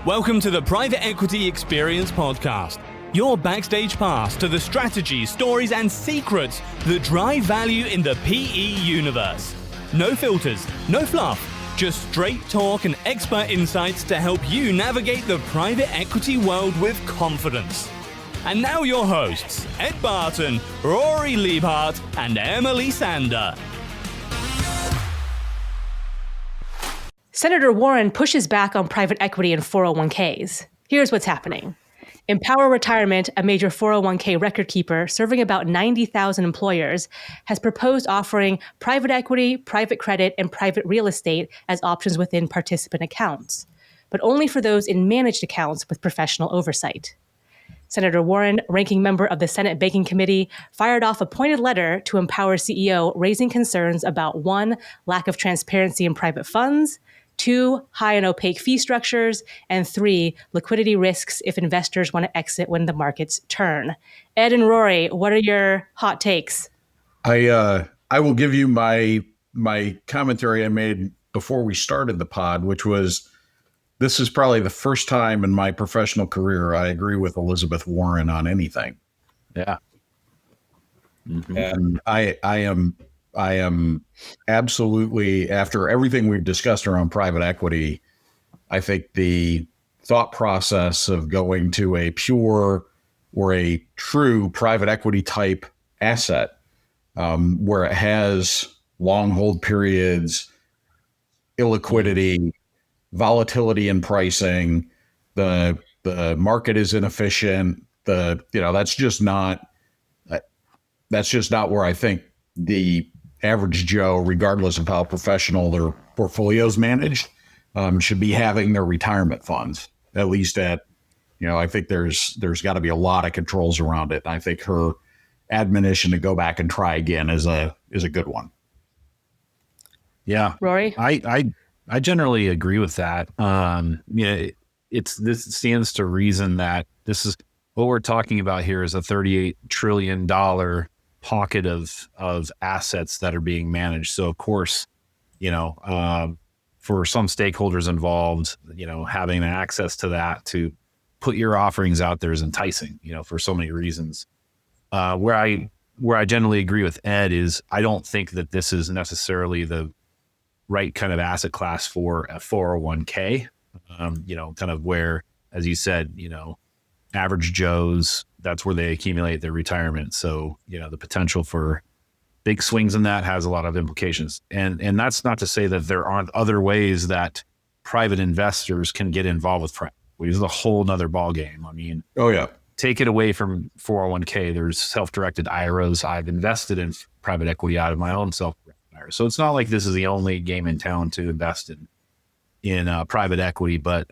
Welcome to the Private Equity Experience Podcast, your backstage pass to the strategies, stories, and secrets that drive value in the PE universe. No filters, no fluff, just straight talk and expert insights to help you navigate the private equity world with confidence. And now your hosts, Ed Barton, Rory Liebhardt, and Emily Sander. Senator Warren pushes back on private equity and 401ks. Here's what's happening. Empower Retirement, a major 401k record keeper serving about 90,000 employers, has proposed offering private equity, private credit, and private real estate as options within participant accounts, but only for those in managed accounts with professional oversight. Senator Warren, ranking member of the Senate Banking Committee, fired off a pointed letter to Empower CEO raising concerns about 1, lack of transparency in private funds, 2, high and opaque fee structures, and 3, liquidity risks if investors want to exit when the markets turn. Ed and Rory, what are your hot takes? I will give you my commentary I made before we started the pod, which was, this is probably the first time in my professional career I agree with Elizabeth Warren on anything. Yeah. Mm-hmm. And I am absolutely, after everything we've discussed around private equity, I think the thought process of going to a pure or a true private equity type asset, where it has long hold periods, illiquidity, volatility in pricing, the market is inefficient, that's just not where I think the average Joe, regardless of how professional their portfolio's managed, should be having their retirement funds. At least I think there's got to be a lot of controls around it. And I think her admonition to go back and try again is a good one. Yeah, Rory, I generally agree with that. This stands to reason that this is what we're talking about here is a $38 trillion pocket of assets that are being managed. So of course, for some stakeholders involved, having access to that to put your offerings out there is enticing, for so many reasons. Where I generally agree with Ed is I don't think that this is necessarily the right kind of asset class for a 401k, kind of where, as you said, average Joes, that's where they accumulate their retirement. So, the potential for big swings in that has a lot of implications. And that's not to say that there aren't other ways that private investors can get involved with private equity. This is a whole nother ballgame. I mean, oh yeah, take it away from 401k. There's self-directed IRAs. I've invested in private equity out of my own self-directed IRA. So it's not like this is the only game in town to invest in private equity, but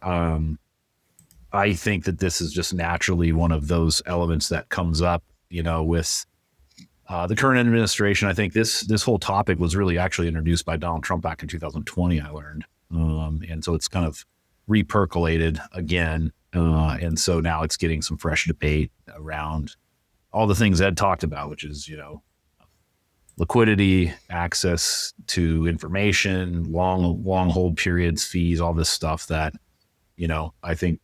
I think that this is just naturally one of those elements that comes up, with the current administration. I think this whole topic was really actually introduced by Donald Trump back in 2020, I learned. And so it's kind of repercolated again. And so now it's getting some fresh debate around all the things Ed talked about, which is, liquidity, access to information, long hold periods, fees, all this stuff that, I think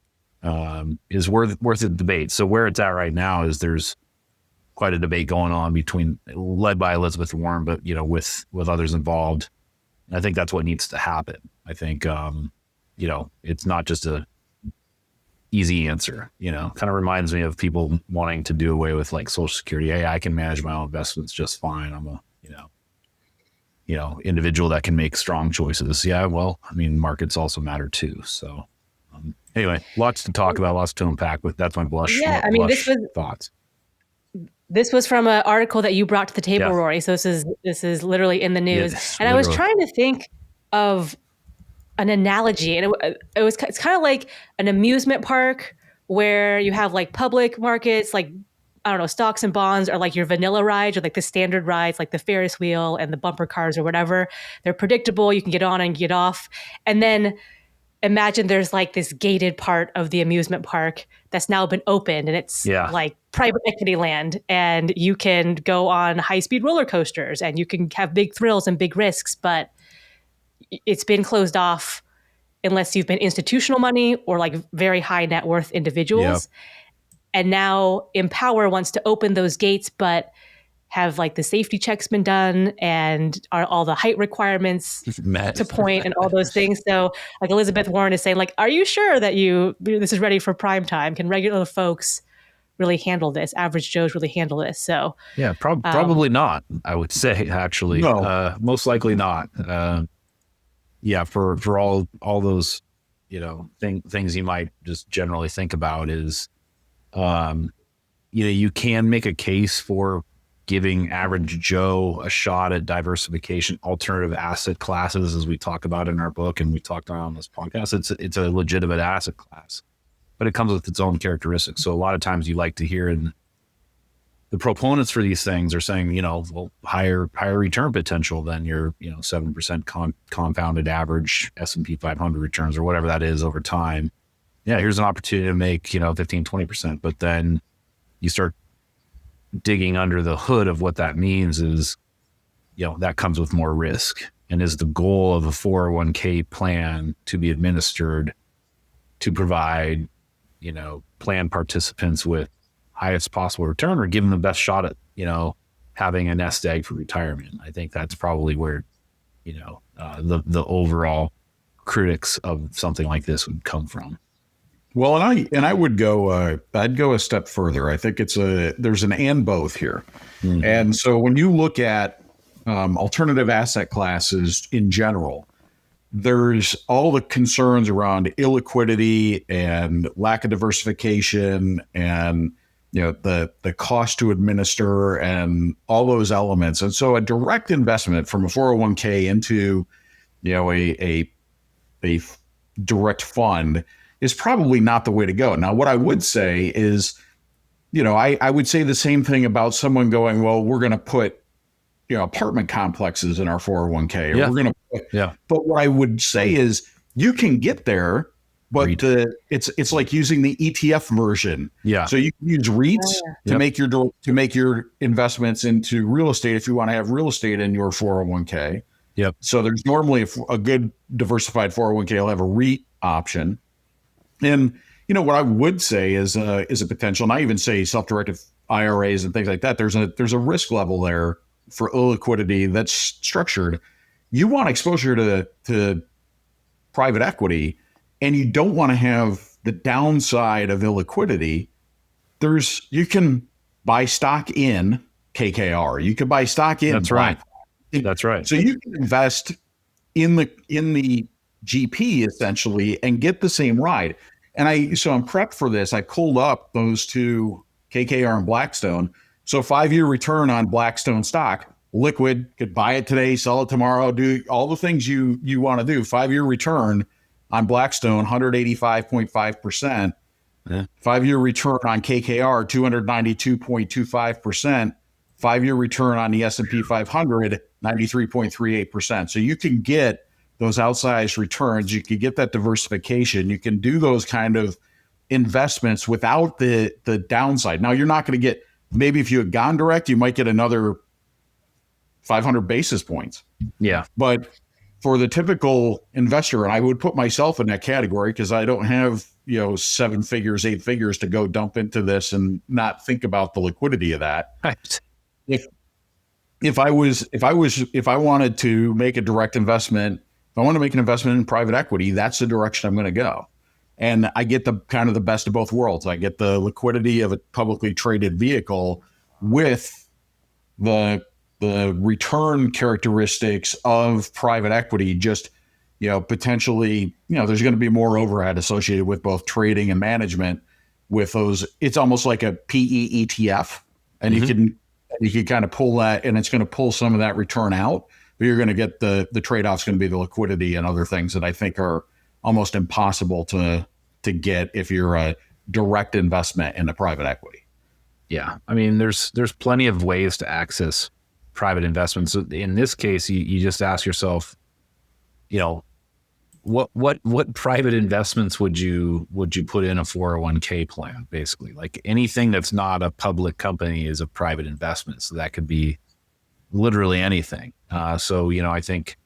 is worth the debate. So where it's at right now is there's quite a debate going on led by Elizabeth Warren, but with others involved. And I think that's what needs to happen. I think it's not just a easy answer. Kind of reminds me of people wanting to do away with like Social Security. Hey, I can manage my own investments just fine. I'm a individual that can make strong choices. Yeah, well, I mean, markets also matter too. So. Anyway, lots to talk about, lots to unpack, but that's my blush. Yeah, I mean, thoughts. This was from an article that you brought to the table, Yeah. Rory. So this is literally in the news. Yes, and I was trying to think of an analogy, and it's kind of like an amusement park where you have like public markets, like, I don't know, stocks and bonds are like your vanilla rides or like the standard rides, like the Ferris wheel and the bumper cars or whatever. They're predictable. You can get on and get off. And then imagine there's like this gated part of the amusement park that's now been opened, and it's like private equity land, and you can go on high-speed roller coasters and you can have big thrills and big risks, but it's been closed off unless you've been institutional money or like very high net worth individuals. And now Empower wants to open those gates, but have like the safety checks been done and are all the height requirements to point and all those things. So like Elizabeth Warren is saying, like, are you sure that this is ready for prime time? Can regular folks really handle this? Average Joes really handle this? So yeah, probably not. I would say actually, No. Most likely not. Yeah, for all those, things you might just generally think about is, you can make a case for giving average Joe a shot at diversification, alternative asset classes, as we talk about in our book and we talked about on this podcast. It's a legitimate asset class, but it comes with its own characteristics. So a lot of times you like to hear in the proponents for these things are saying, higher return potential than your, 7% compounded average S&P 500 returns or whatever that is over time. Yeah, here's an opportunity to make, 15, 20%. But then you start digging under the hood of what that means is, that comes with more risk. And is the goal of a 401k plan to be administered to provide, plan participants with highest possible return or give them the best shot at, having a nest egg for retirement? I think that's probably where, the overall critics of something like this would come from. Well, and I would go, I'd go a step further. I think there's an and both here. Mm-hmm. And so when you look at alternative asset classes in general, there's all the concerns around illiquidity and lack of diversification and, the cost to administer and all those elements. And so a direct investment from a 401k into, a direct fund is probably not the way to go. Now, what I would say is, I would say the same thing about someone going, well, we're going to put, apartment complexes in our 401k. Or yeah. We're going to put, But what I would say is you can get there, but it's like using the ETF version. Yeah. So you can use REITs to make your investments into real estate if you want to have real estate in your 401k. Yep. So there's normally a good diversified 401k will have a REIT option. And, what I would say is a potential, and I even say self-directed IRAs and things like that. There's a risk level there for illiquidity that's structured. You want exposure to private equity, and you don't want to have the downside of illiquidity. You can buy stock in KKR. You can buy stock in. That's right. That's right. So you can invest in the GP essentially and get the same ride. And I'm prepped for this. I pulled up those two, KKR and Blackstone. So 5-year return on Blackstone stock, liquid, could buy it today, sell it tomorrow, do all the things you want to do. 5-year return on Blackstone, 185.5%. Yeah. 5-year return on KKR, 292.25%. 5-year return on the S&P 500, 93.38%. So you can get those outsized returns. You can get that diversification. You can do those kind of investments without the downside. Now, you're not going to get, maybe if you had gone direct, you might get another 500 basis points. Yeah. But for the typical investor, and I would put myself in that category because I don't have, 7 figures, 8 figures to go dump into this and not think about the liquidity of that. Right. If I wanted to make a direct investment, if I want to make an investment in private equity, that's the direction I'm going to go. And I get the kind of the best of both worlds. I get the liquidity of a publicly traded vehicle with the return characteristics of private equity. Just, potentially, there's going to be more overhead associated with both trading and management with those. It's almost like a PE ETF, and you can kind of pull that, and it's going to pull some of that return out. But you're going to get the trade-off's going to be the liquidity and other things that I think are almost impossible to get if you're a direct investment in a private equity. Yeah. I mean, there's plenty of ways to access private investments. So in this case, you just ask yourself, what private investments would you put in a 401k plan? Basically, like anything that's not a public company is a private investment. So that could be literally anything. So, I think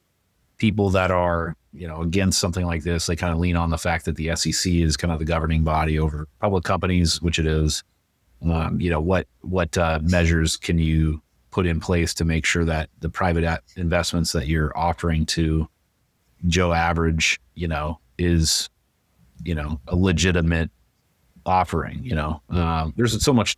people that are, against something like this, they kind of lean on the fact that the SEC is kind of the governing body over public companies, which it is. What measures can you put in place to make sure that the private investments that you're offering to Joe Average, is, a legitimate offering, there's so much,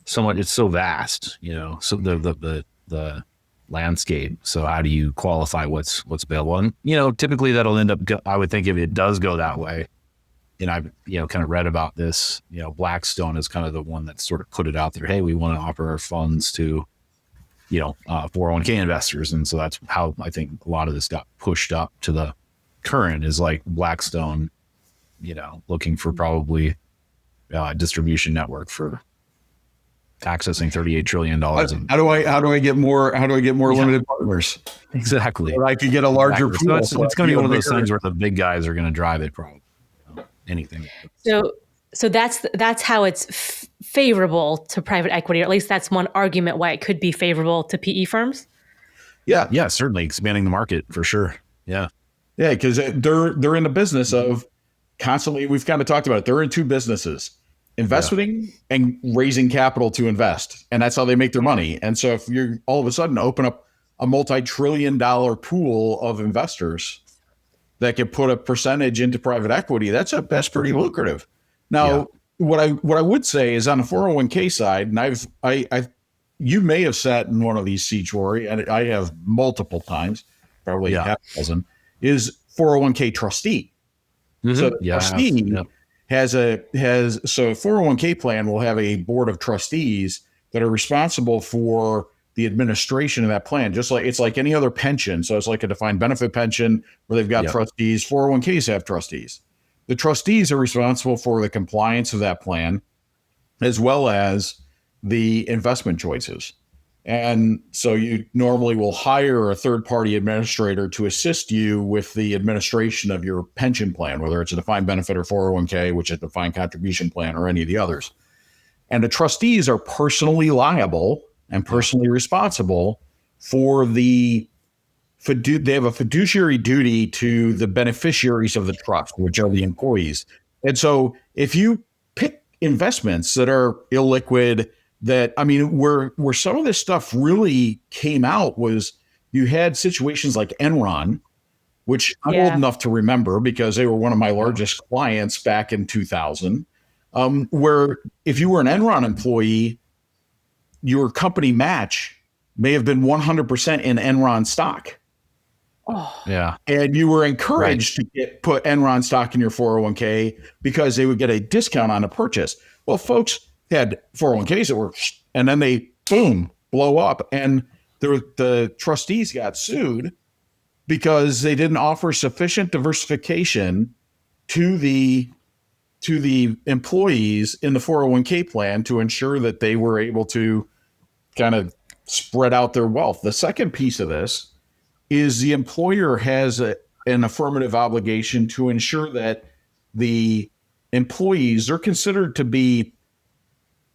it's so vast, so the landscape. So how do you qualify what's available? And, typically that'll end up, I would think if it does go that way, and I've, kind of read about this, Blackstone is kind of the one that sort of put it out there. Hey, we want to offer our funds to, 401k investors. And so that's how I think a lot of this got pushed up to the current is like Blackstone, looking for probably a distribution network for accessing $38 trillion. How do I get more limited partners? Exactly. Or I could get a larger pool. So it's going to be one of those things where the big guys are going to drive it probably. Anything. So that's how it's favorable to private equity, or at least that's one argument why it could be favorable to PE firms. Yeah, certainly expanding the market for sure. Yeah, because they're in the business of constantly. We've kind of talked about it. They're in two businesses: investing and raising capital to invest, and that's how they make their money. And so, if you all of a sudden open up a multi-trillion-dollar pool of investors that can put a percentage into private equity, that's pretty lucrative. Now, what I would say is on the 401k side, and you may have sat in one of these seats, Rory, and I have multiple times, probably half a dozen, is 401k trustee. Mm-hmm. So the trustee has so a 401k plan will have a board of trustees that are responsible for the administration of that plan, just like it's like any other pension. So it's like a defined benefit pension where they've got trustees. 401ks have trustees. The trustees are responsible for the compliance of that plan, as well as the investment choices. And so you normally will hire a third-party administrator to assist you with the administration of your pension plan, whether it's a defined benefit or 401k, which is a defined contribution plan, or any of the others. And the trustees are personally liable and personally responsible for they have a fiduciary duty to the beneficiaries of the trust, which are the employees. And so if you pick investments that are illiquid, where some of this stuff really came out was you had situations like Enron, which I'm old enough to remember because they were one of my largest clients back in 2000, where if you were an Enron employee, your company match may have been 100% in Enron stock. Oh. Yeah. And you were encouraged to put Enron stock in your 401k because they would get a discount on a purchase. Well, folks had 401ks that were, and then they, boom, blow up. And the trustees got sued because they didn't offer sufficient diversification to the employees in the 401k plan to ensure that they were able to kind of spread out their wealth. The second piece of this is the employer has an affirmative obligation to ensure that the employees are considered to be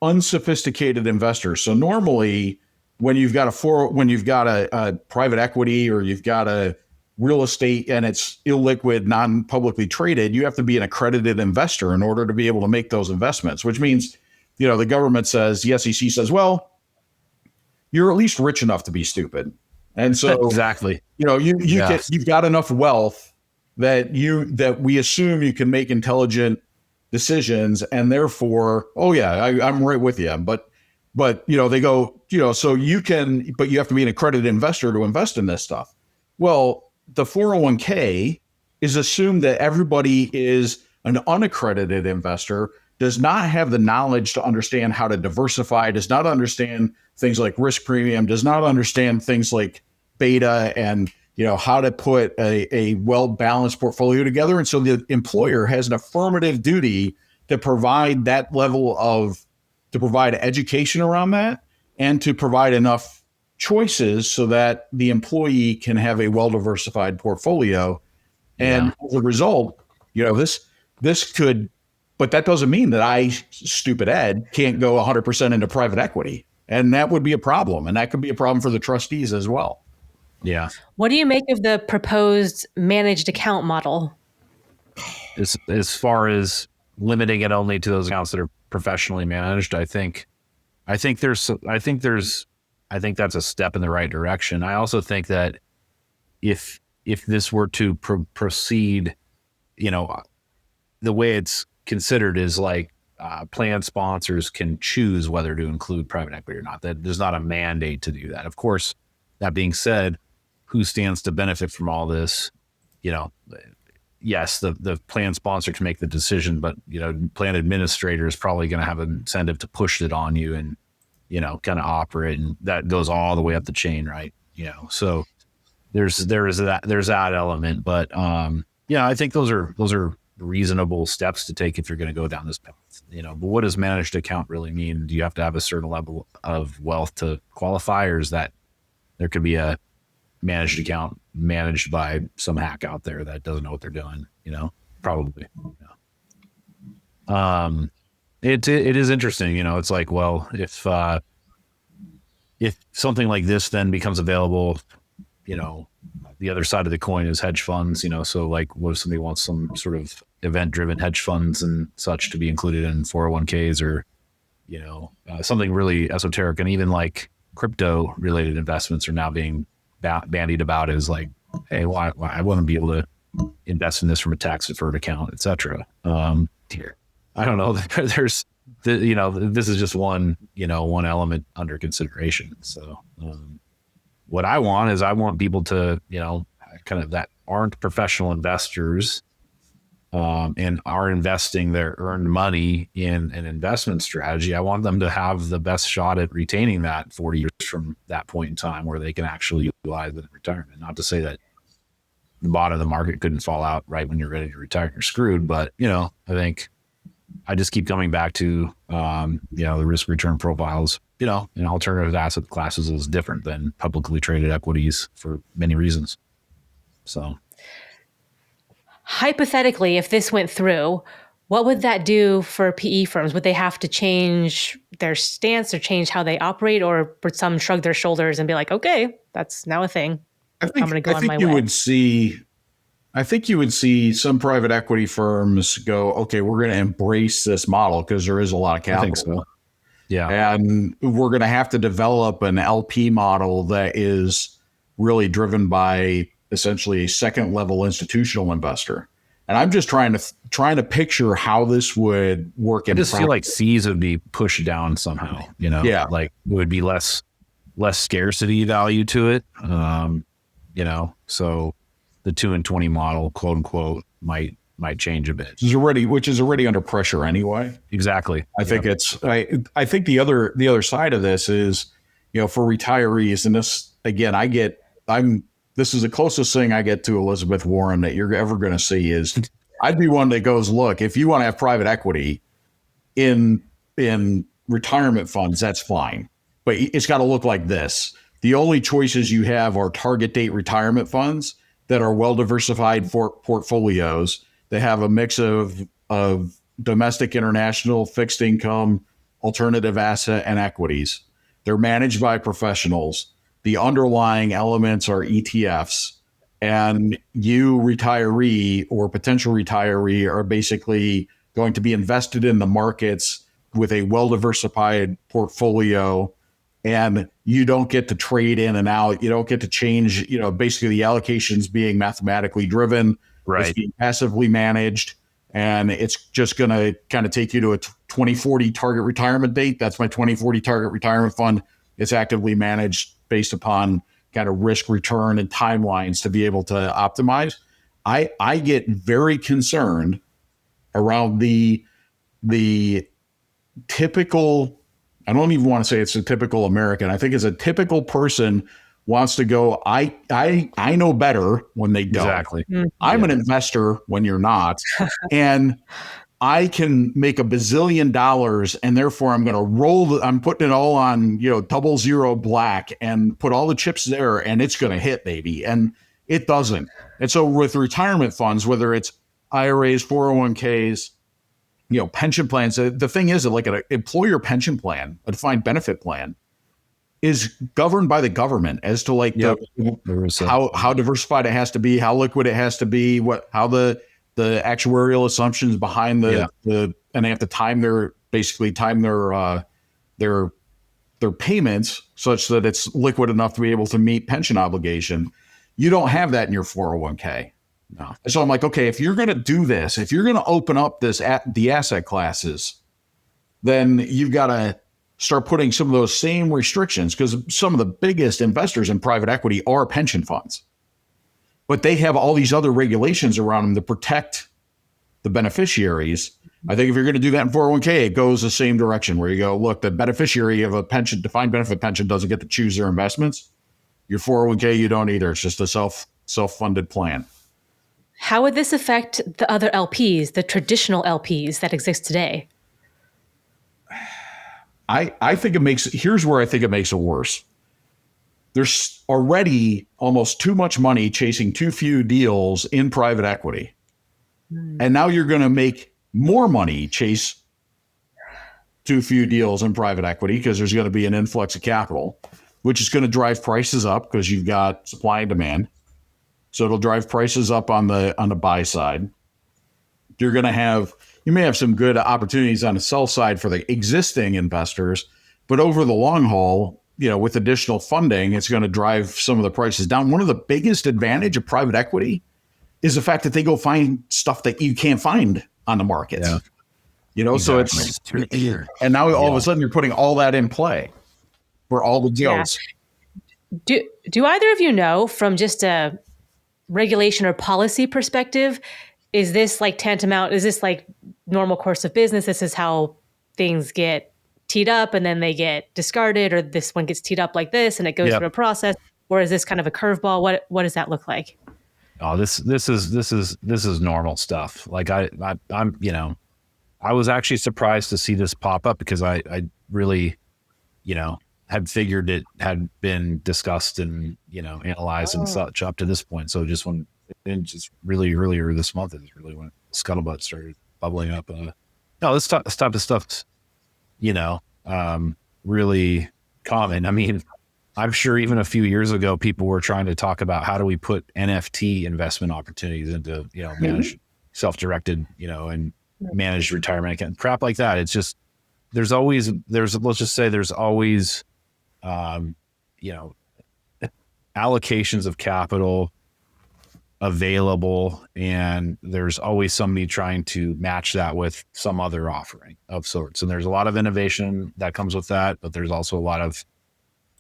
unsophisticated investors. So normally when you've got a private equity or you've got a real estate and it's illiquid, non-publicly traded, you have to be an accredited investor in order to be able to make those investments, which means, the government says, the SEC says, well, you're at least rich enough to be stupid. And so exactly, you've got enough wealth that we assume you can make intelligent decisions, and therefore, I'm right with you. But they go, so you can, but you have to be an accredited investor to invest in this stuff. Well, the 401k is assumed that everybody is an unaccredited investor, does not have the knowledge to understand how to diversify, does not understand things like risk premium, does not understand things like beta and, how to put a well-balanced portfolio together. And so the employer has an affirmative duty to provide to provide education around that and to provide enough choices so that the employee can have a well-diversified portfolio. And as a result, this could, but that doesn't mean that stupid Ed, can't go 100% into private equity. And that would be a problem. And that could be a problem for the trustees as well. Yeah. What do you make of the proposed managed account model? As far as limiting it only to those accounts that are professionally managed, I think that's a step in the right direction. I also think that if this were to proceed, the way it's considered is like plan sponsors can choose whether to include private equity or not. That there's not a mandate to do that. Of course, that being said, who stands to benefit from all this? Yes, the plan sponsor can make the decision, but plan administrator is probably going to have an incentive to push it on you and kind of operate, and that goes all the way up the chain, right? So there's that element, but I think those are reasonable steps to take if you're going to go down this path. But what does managed account really mean? Do you have to have a certain level of wealth to qualify, or is that there could be a managed account managed by some hack out there that doesn't know what they're doing? Probably. It is interesting. It's like, well, if something like this then becomes available, the other side of the coin is hedge funds, so like what if somebody wants some sort of event driven hedge funds and such to be included in 401ks, or, something really esoteric, and even like crypto related investments are now being bandied about as like, hey, well, I want to be able to invest in this from a tax deferred account, et cetera. I don't know. There's this is just one element under consideration. So, what I want people to, kind of that aren't professional investors, and are investing their earned money in an investment strategy. I want them to have the best shot at retaining that 40 years from that point in time where they can actually utilize it in retirement. Not to say that the bottom of the market couldn't fall out right when you're ready to retire and you're screwed, but I think I just keep coming back to, the risk return profiles, in alternative asset classes is different than publicly traded equities for many reasons. So hypothetically, if this went through, what would that do for PE firms? Would they have to change their stance or change how they operate, or would some shrug their shoulders and be like, okay, that's now a thing. I'm going to go on my way. I think you would see some private equity firms go, okay, we're going to embrace this model because there is a lot of capital. I think so. Yeah. And we're going to have to develop an LP model that is really driven by essentially a second level institutional investor. And I'm just trying to picture how this would work. I just feel like C's would be pushed down somehow, Yeah. Like it would be less scarcity value to it. So the 2 and 20 model, quote unquote, might change a bit. Which is already under pressure anyway. Exactly. I think I think the other side of this is, for retirees, and this again, this is the closest thing I get to Elizabeth Warren that you're ever going to see is I'd be one that goes, look, if you want to have private equity in retirement funds, that's fine. But it's got to look like this. The only choices you have are target date retirement funds that are well-diversified portfolios. They have a mix of domestic, international, fixed income, alternative asset, and equities. They're managed by professionals. The underlying elements are ETFs. And you, retiree or potential retiree, are basically going to be invested in the markets with a well-diversified portfolio. And you don't get to trade in and out. You don't get to change, basically the allocations being mathematically driven. Right. It's being passively managed. And it's just going to kind of take you to a 2040 target retirement date. That's my 2040 target retirement fund. It's actively managed based upon kind of risk return and timelines to be able to optimize. I get very concerned around the typical, I don't even want to say it's a typical American. I think it's a typical person wants to go, I know better when they don't. Exactly. I'm an investor when you're not. And I can make $1 bazillion and therefore I'm going to I'm putting it all on, 00 black and put all the chips there and it's going to hit, baby. And it doesn't. And so with retirement funds, whether it's IRAs, 401ks, pension plans, the thing is that like an employer pension plan, a defined benefit plan, is governed by the government as to like how diversified it has to be, how liquid it has to be, how the actuarial assumptions behind and they have to time their payments such that it's liquid enough to be able to meet pension obligation. You don't have that in your 401k. No. So I'm like, okay, if you're going to do this, if you're going to open up the asset classes, then you've got to start putting some of those same restrictions, because some of the biggest investors in private equity are pension funds, but they have all these other regulations around them to protect the beneficiaries. I think if you're going to do that in 401k, it goes the same direction where you go, look, the beneficiary of a pension, defined benefit pension, doesn't get to choose their investments. Your 401k, you don't either. It's just a self-funded plan. How would this affect the other LPs, the traditional LPs that exist today? I think here's where I think it makes it worse. There's already almost too much money chasing too few deals in private equity. And now you're going to make more money chase too few deals in private equity because there's going to be an influx of capital, which is going to drive prices up because you've got supply and demand. So it'll drive prices up on the buy side. You may have some good opportunities on the sell side for the existing investors, but over the long haul, with additional funding, it's going to drive some of the prices down. One of the biggest advantage of private equity is the fact that they go find stuff that you can't find on the markets. Yeah. Exactly. So and now all of a sudden you're putting all that in play for all the deals. Yeah. Do either of you know, from just a regulation or policy perspective, is this like tantamount? Is this like normal course of business? This is how things get teed up and then they get discarded, or this one gets teed up like this and it goes through a process, or is this kind of a curveball? What does that look like? Oh, this is normal stuff. Like I'm I was actually surprised to see this pop up because I really, had figured it had been discussed and, analyzed and such up to this point. So just really earlier this month is really when scuttlebutt started bubbling up. This type of stuff's, really common. I mean, I'm sure even a few years ago, people were trying to talk about how do we put NFT investment opportunities into, managed self-directed, and managed retirement account, crap like that. It's just, there's always, allocations of capital available, and there's always somebody trying to match that with some other offering of sorts. And there's a lot of innovation that comes with that, but there's also a lot of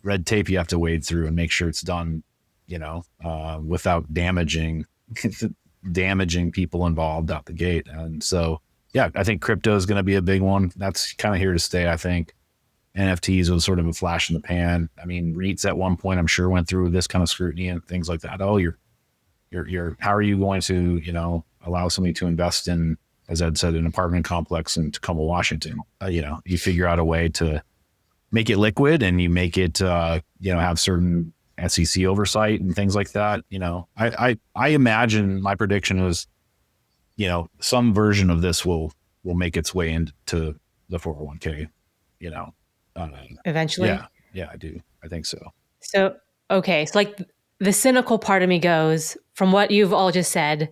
red tape you have to wade through and make sure it's done, without damaging people involved out the gate. And so, I think crypto is going to be a big one. That's kind of here to stay. I think NFTs was sort of a flash in the pan. I mean, REITs at one point, I'm sure, went through this kind of scrutiny and things like that. Oh, you're how are you going to, allow somebody to invest in, as Ed said, an apartment complex in Tacoma, Washington? You figure out a way to make it liquid, and you make it, have certain SEC oversight and things like that. I imagine, my prediction was, some version of this will make its way into the 401k, eventually. Yeah, I do. I think so. So, okay. So like the cynical part of me goes, from what you've all just said,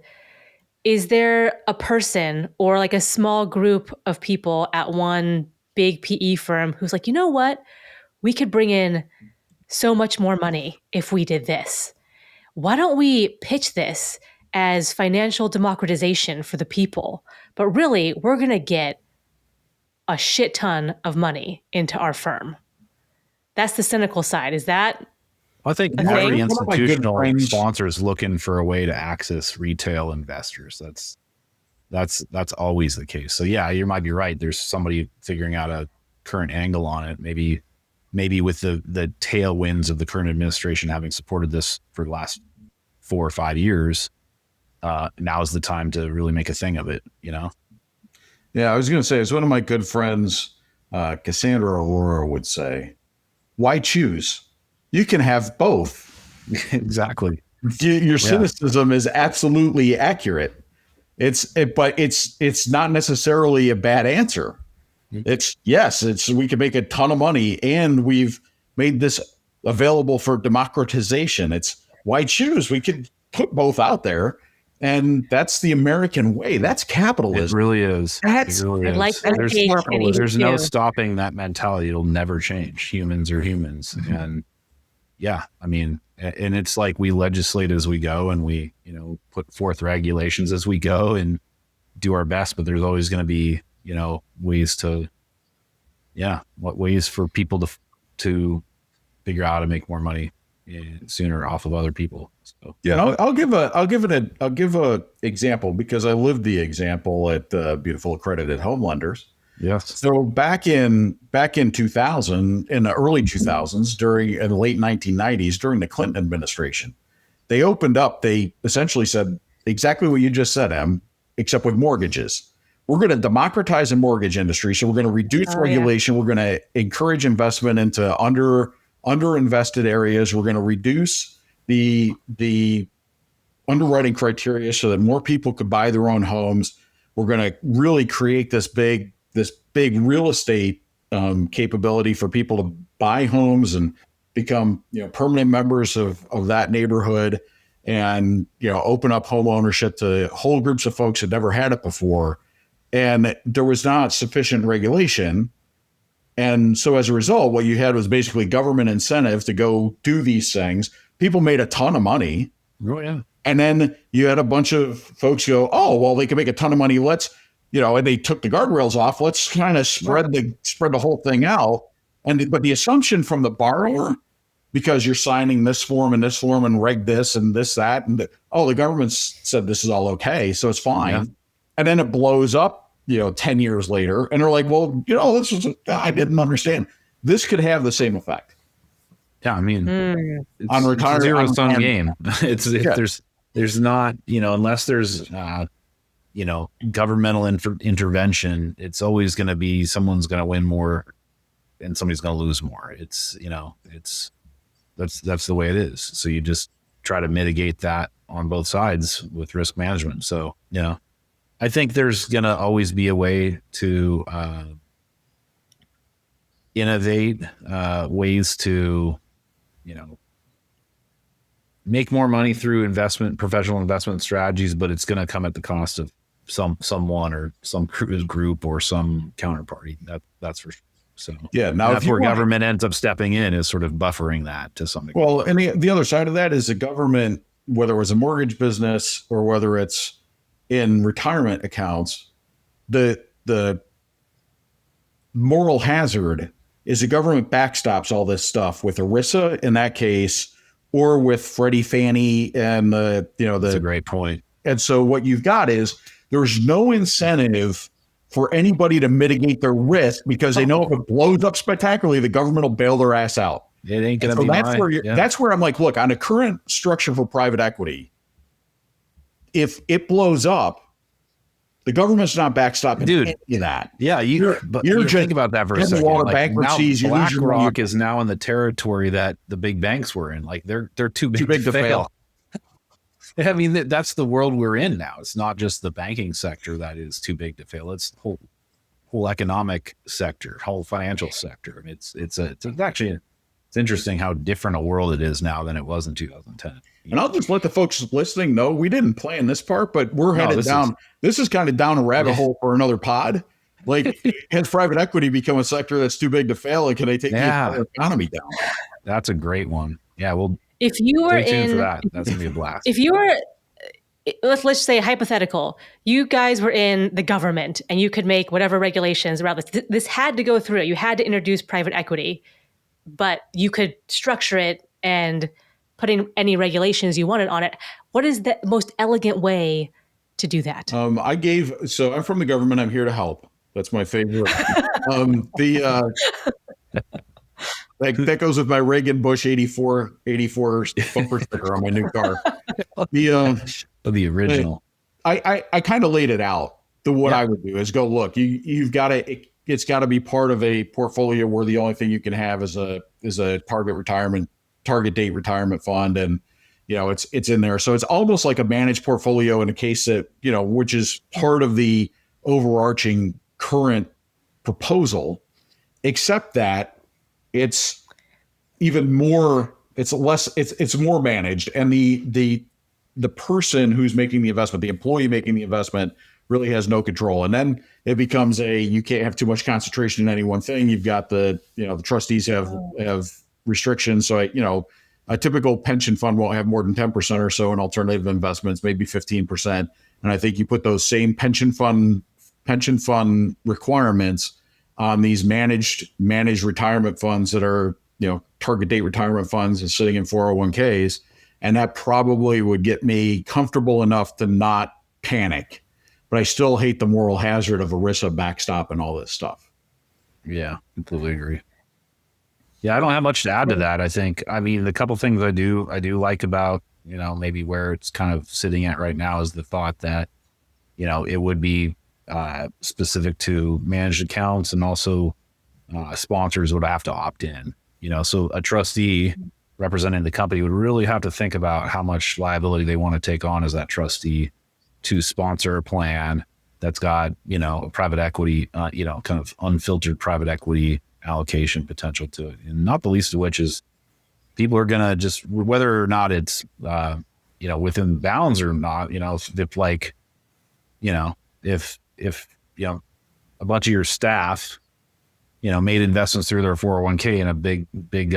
is there a person or like a small group of people at one big PE firm who's like, you know what? We could bring in so much more money if we did this. Why don't we pitch this as financial democratization for the people? But really, we're going to get a shit ton of money into our firm. That's the cynical side. Is that? I think every institutional sponsor is looking for a way to access retail investors. That's always the case. So yeah, you might be right. There's somebody figuring out a current angle on it. Maybe with the tailwinds of the current administration having supported this for the last 4 or 5 years, now's the time to really make a thing of it, Yeah, I was going to say, as one of my good friends, Cassandra Aurora, would say, why choose? You can have both. Exactly. Your cynicism is absolutely accurate. But it's not necessarily a bad answer. We can make a ton of money, and we've made this available for democratization. It's why choose? We could put both out there. And that's the American way. That's capitalism. It really is. That's, it really I is. like that There's, take, Kenny, there's no too. stopping that mentality. It'll never change. Humans are humans. Mm-hmm. And yeah, I mean, and it's like we legislate as we go, and we, put forth regulations as we go and do our best, but there's always going to be, ways to, what ways for people to figure out how to make more money sooner off of other people. So yeah, I'll give a example, because I lived the example at Beautiful Accredited Home Lenders. yes. So back in 2000, in the early 2000s, in the late 1990s, during the Clinton administration, they opened up. They essentially said exactly what you just said, Em, except with mortgages. We're going to democratize the mortgage industry. So we're going to reduce regulation. We're going to encourage investment into underinvested areas. We're going to reduce the underwriting criteria so that more people could buy their own homes. We're going to really create this big real estate capability for people to buy homes and become permanent members of that neighborhood, and open up home ownership to whole groups of folks that never had it before. And there was not sufficient regulation. And so as a result, what you had was basically government incentive to go do these things. People made a ton of money. Oh, yeah. And then you had a bunch of folks go, oh, well, they can make a ton of money. Let's, and they took the guardrails off. Let's kind of spread the whole thing out. But the assumption from the borrower, because you're signing this form and reg this and this, that, and the government said this is all okay, so it's fine. Yeah. And then it blows up, 10 years later, and they're like, well, I didn't understand. This could have the same effect. Yeah, I mean, on retirement, zero-sum game. There's not, unless there's, governmental intervention, it's always going to be someone's going to win more and somebody's going to lose more. It's, that's the way it is. So you just try to mitigate that on both sides with risk management. So, I think there's going to always be a way to innovate ways to, make more money through professional investment strategies, but it's going to come at the cost of someone or some group or some counterparty. That's for sure. So yeah, now that's where government ends up stepping in, is sort of buffering that to some degree. Well, and the other side of that is the government, whether it was a mortgage business or whether it's in retirement accounts, the moral hazard is the government backstops all this stuff with ERISA in that case, or with Freddie, Fannie, and That's a great point. And so what you've got is there's no incentive for anybody to mitigate their risk, because they know if it blows up spectacularly, the government will bail their ass out. It ain't going to be that's where I'm like, look, on a current structure for private equity, if it blows up, the government's not backstopping any of that. Yeah, you're just think about that for a second. Water bankruptcies, BlackRock is now in the territory that the big banks were in. Like they're too big to fail. I mean, that's the world we're in now. It's not just the banking sector that is too big to fail. It's the whole economic sector, whole financial sector. I mean, it's interesting how different a world it is now than it was in 2010. And I'll just let the folks listening know we didn't plan this part, but we're headed down. This is kind of down a rabbit hole for another pod. Like, has private equity become a sector that's too big to fail, and can they take the entire economy down? That's a great one. Yeah, well, if you were stay tuned for that. That's gonna be a blast. If you were, let's say hypothetical, you guys were in the government and you could make whatever regulations around this. This had to go through. You had to introduce private equity, but you could structure it and put in any regulations you wanted on it. What is the most elegant way to do that? I'm from the government. I'm here to help. That's my favorite. That goes with my Reagan Bush 84 bumper sticker on my new car. The original. I kind of laid it out. What I would do is go, look, you've got to, it's got to be part of a portfolio where the only thing you can have is a target date retirement fund. And, it's in there. So it's almost like a managed portfolio in a case that, which is part of the overarching current proposal, except that it's even more, it's more managed, and the person who's making the investment, the employee making the investment, really has no control. And then it becomes you can't have too much concentration in any one thing. You've got the trustees have restrictions. So a typical pension fund won't have more than 10% or so in alternative investments, maybe 15%. And I think you put those same pension fund requirements on these managed retirement funds that are, target date retirement funds and sitting in 401ks. And that probably would get me comfortable enough to not panic. But I still hate the moral hazard of ERISA backstop and all this stuff. Yeah, completely agree. Yeah, I don't have much to add to that. The couple things I do like about, maybe where it's kind of sitting at right now is the thought that, it would be specific to managed accounts, and also sponsors would have to opt in. So a trustee representing the company would really have to think about how much liability they want to take on as that trustee to sponsor a plan that's got, private equity, kind of unfiltered private equity allocation potential to it. And not the least of which is people are going to just, whether or not it's, within bounds or not, if a bunch of your staff, made investments through their 401k in a big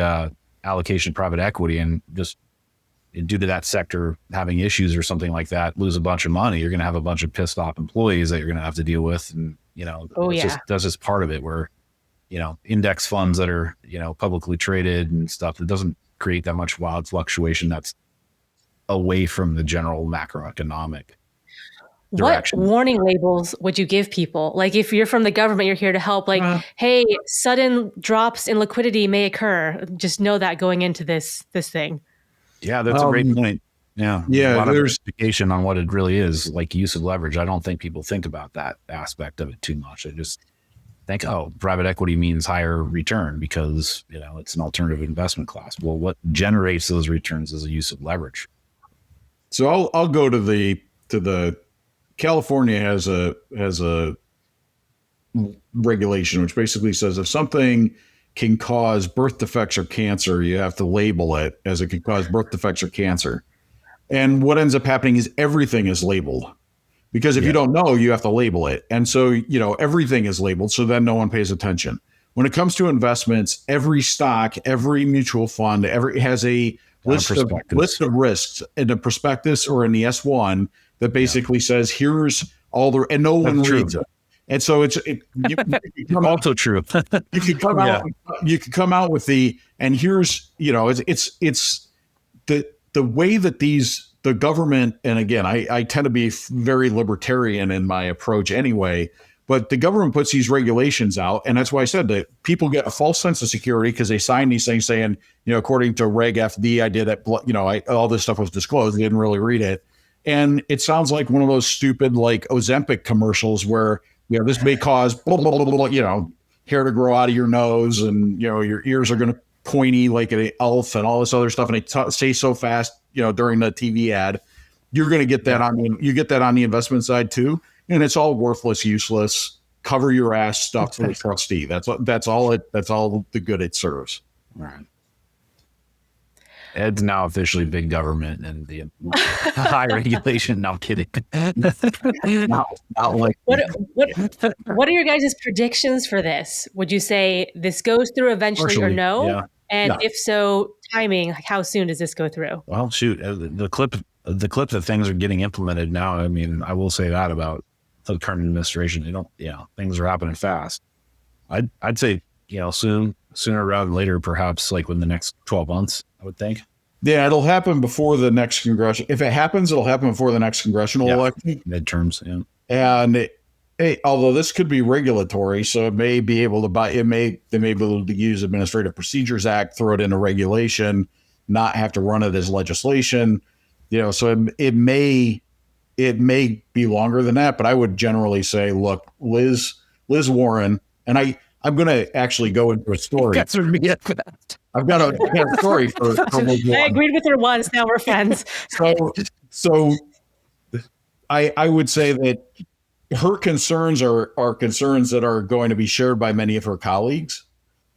allocation private equity, and just due to that sector having issues or something like that, lose a bunch of money, you're going to have a bunch of pissed off employees that you're going to have to deal with. And, that's just part of it, where, index funds that are, publicly traded and stuff, that doesn't create that much wild fluctuation. That's away from the general macroeconomic direction. What warning labels would you give people? Like, if you're from the government, you're here to help, hey, sudden drops in liquidity may occur. Just know that going into this thing. Yeah, that's a great point. Yeah. Yeah. A lot of education on what it really is, like use of leverage. I don't think people think about that aspect of it too much. I just think, private equity means higher return because, it's an alternative investment class. Well, what generates those returns is a use of leverage. So I'll go to the California has a regulation which basically says if something can cause birth defects or cancer, you have to label it as it can cause birth defects or cancer. And what ends up happening is everything is labeled, because if you don't know, you have to label it. And so, everything is labeled, so then no one pays attention. When it comes to investments, every stock, every mutual fund, has a list of risks in the prospectus or in the S1 that basically says, here's all the, and no one reads it. And so also true. You could come out. You could come out with and here's, it's the way that the government, and again, I tend to be very libertarian in my approach anyway, but the government puts these regulations out, and that's why I said that people get a false sense of security because they sign these things saying, according to Reg FD, I did it. All this stuff was disclosed. I didn't really read it, and it sounds like one of those stupid like Ozempic commercials where, this may cause blah, blah, blah, blah, hair to grow out of your nose, and your ears are going to pointy like an elf and all this other stuff, and they say so fast, during the TV ad. You're going to get that on the investment side too, and it's all worthless, useless, cover your ass stuff for the trustee. That's all the good it serves. All right. Ed's now officially big government and the high regulation. No, I'm kidding. Not like what are your guys' predictions for this? Would you say this goes through eventually Partially, or no? yeah. And if so, timing, how soon does this go through? Well, shoot, the clip that things are getting implemented now. I mean, I will say that about the current administration. They don't, things are happening fast. I'd say, sooner rather than later, perhaps like within the next 12 months, I would think. Yeah, it'll happen before the next congressional. If it happens, it'll happen before the next congressional election. Midterms, yeah. And although this could be regulatory, so it may be able to they may be able to use Administrative Procedures Act, throw it into regulation, not have to run it as legislation. So it may be longer than that, but I would generally say, look, Liz Warren, and I'm going to actually go into a story. That's me at that. I've got a story for Liz Warren. I agreed with her once. Now we're friends. So I would say that her concerns are concerns that are going to be shared by many of her colleagues.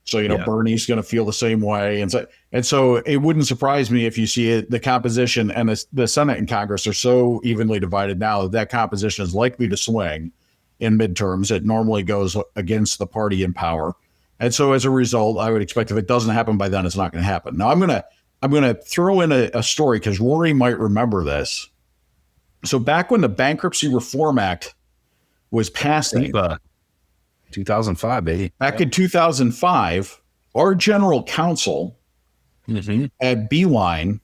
So, Bernie's going to feel the same way. And so it wouldn't surprise me if you see it, the composition and the Senate and Congress are so evenly divided now that composition is likely to swing in midterms. It normally goes against the party in power. And so as a result, I would expect if it doesn't happen by then, it's not going to happen. Now, I'm going to throw in a story because Rory might remember this. So back when the Bankruptcy Reform Act was passing, 2005, baby. Back in 2005, our general counsel at Beeline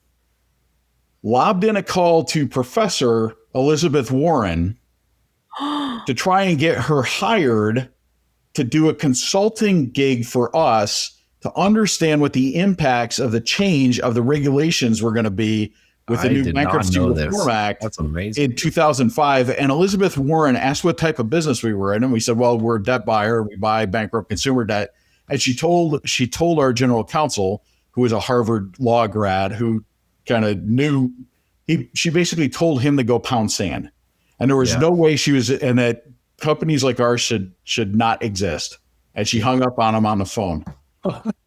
lobbed in a call to Professor Elizabeth Warren to try and get her hired to do a consulting gig for us to understand what the impacts of the change of the regulations were going to be with the new Bankruptcy Reform Act. That's amazing. In 2005. And Elizabeth Warren asked what type of business we were in. And we said, well, we're a debt buyer. We buy bankrupt consumer debt. And she told our general counsel, who was a Harvard law grad, who kind of knew, she basically told him to go pound sand. And there was no way and that companies like ours should not exist. And she hung up on him on the phone.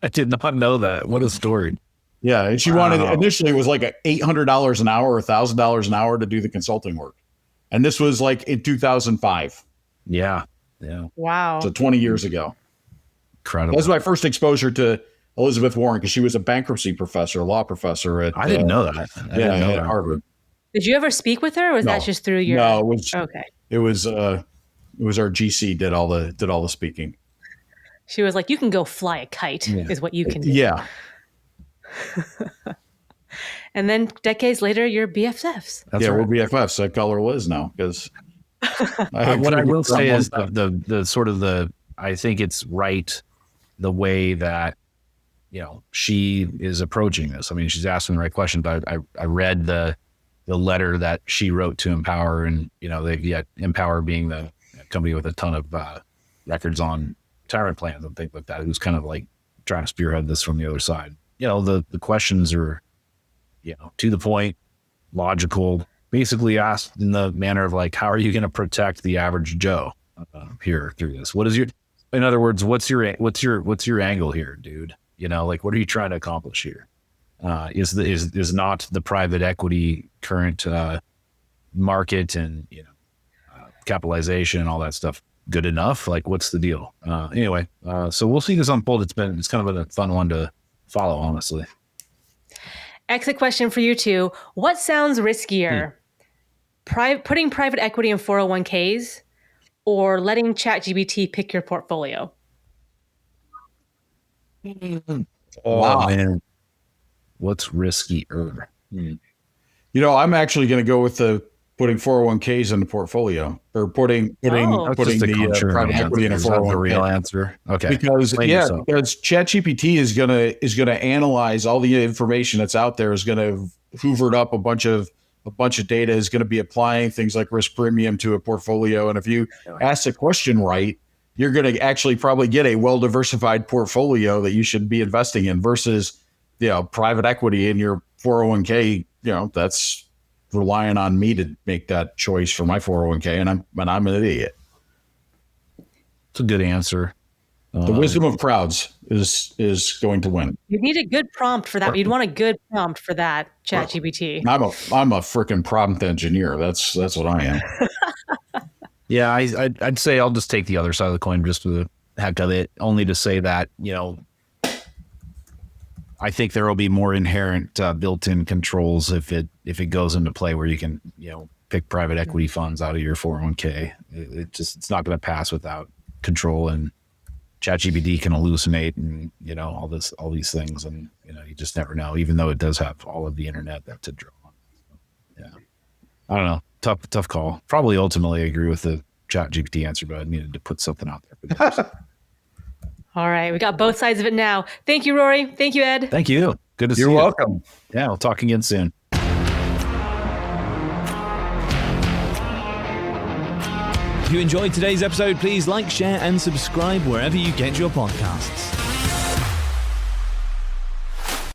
I did not know that. What a story. Yeah, and she wanted, initially it was like $800 an hour or $1,000 an hour to do the consulting work. And this was like in 2005. Yeah. Wow. So 20 years ago. Incredible. That was my first exposure to Elizabeth Warren because she was a bankruptcy professor, a law professor at I didn't know that. At Harvard. Did you ever speak with her, or was that just through your? No, it was okay. It was our GC did all the speaking. She was like, "You can go fly a kite," is what you can do. Yeah. And then decades later, you're BFFs. That's right. We're BFFs. I call her Liz now because. What I will say is the sort of I think it's right the way that she is approaching this. I mean, she's asking the right questions. I read the letter that she wrote to Empower, and Empower being the company with a ton of records on retirement plans and things like that, who's kind of like trying to spearhead this from the other side. The questions are, to the point, logical, basically asked in the manner of like, how are you going to protect the average Joe here through this? In other words, what's your angle here, dude? What are you trying to accomplish here? Is not the private equity current market and capitalization and all that stuff good enough? Like, what's the deal? Anyway, so we'll see this unfold. It's kind of a fun one to follow, honestly. Exit question for you two. What sounds riskier? Putting private equity in 401ks or letting ChatGPT pick your portfolio? Wow. Man. What's riskier? I'm actually going to go with the putting 401ks in the portfolio, or putting the private equity in a 401k. The real answer. Okay. Because ChatGPT is going to analyze all the information that's out there, is going to hoovered up a bunch of data, is going to be applying things like risk premium to a portfolio. And if you ask the question right, you're going to actually probably get a well-diversified portfolio that you should be investing in versus, private equity in your 401k. That's relying on me to make that choice for my 401k, and I'm an idiot. It's a good answer. The wisdom of crowds is going to win. You need a good prompt for that. You'd want a good prompt for that, ChatGPT. I'm a freaking prompt engineer. That's what I am. Yeah, I'd say I'll just take the other side of the coin just for the heck of it, only to say that, I think there will be more inherent built-in controls if it goes into play where you can, pick private equity funds out of your 401k. It's not going to pass without control, and ChatGPT can hallucinate and, all these things. And, you just never know, even though it does have all of the internet to draw on. So, yeah. I don't know. Tough call. Probably ultimately agree with the ChatGPT answer, but I needed to put something out there. All right. We got both sides of it now. Thank you, Rory. Thank you, Ed. Thank you. Good to see you. You're welcome. Yeah, we'll talk again soon. If you enjoyed today's episode, please like, share, and subscribe wherever you get your podcasts.